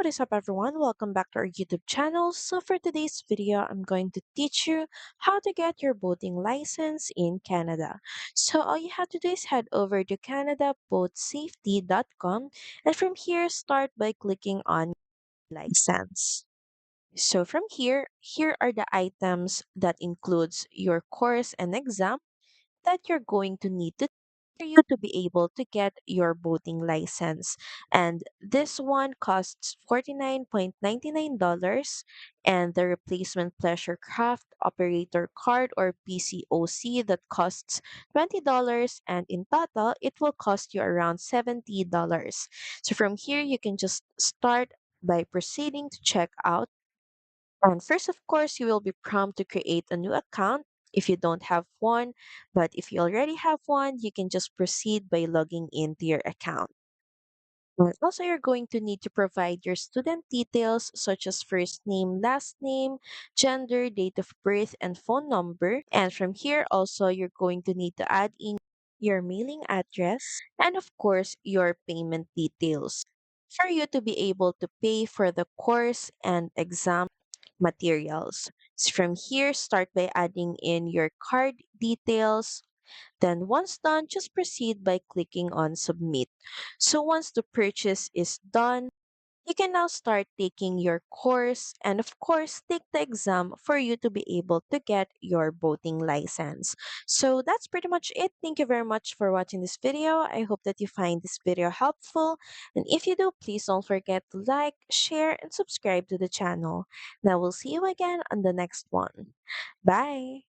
what is up everyone? Welcome back to our YouTube channel. So for today's video, I'm going to teach you how to get your boating license in Canada. So all you have to do is head over to canadaboatsafety.com and from here start by clicking on license. So from here are the items that includes your course and exam that you're going to need to for you to be able to get your boating license. And this one costs $49.99 and the replacement pleasure craft operator card or PCOC that costs $20 and in total it will cost you around $70. So from here you can just start by proceeding to check out and first, of course, you will be prompted to create a new account if you don't have one. But if you already have one, you can just proceed by logging into your account. And also, you're going to need to provide your student details such as first name, last name, gender, date of birth, and phone number. And from here, also, you're going to need to add in your mailing address and, of course, your payment details for you to be able to pay for the course and exam materials. So from here, start by adding in your card details. Then once done, just proceed by clicking on submit. So once the purchase is done, you can now start taking your course and of course take the exam for you to be able to get your boating license. So that's pretty much it. Thank you very much for watching this video. I hope that you find this video helpful. And if you do, please don't forget to like, share, and subscribe to the channel. Now we'll see you again on the next one. Bye!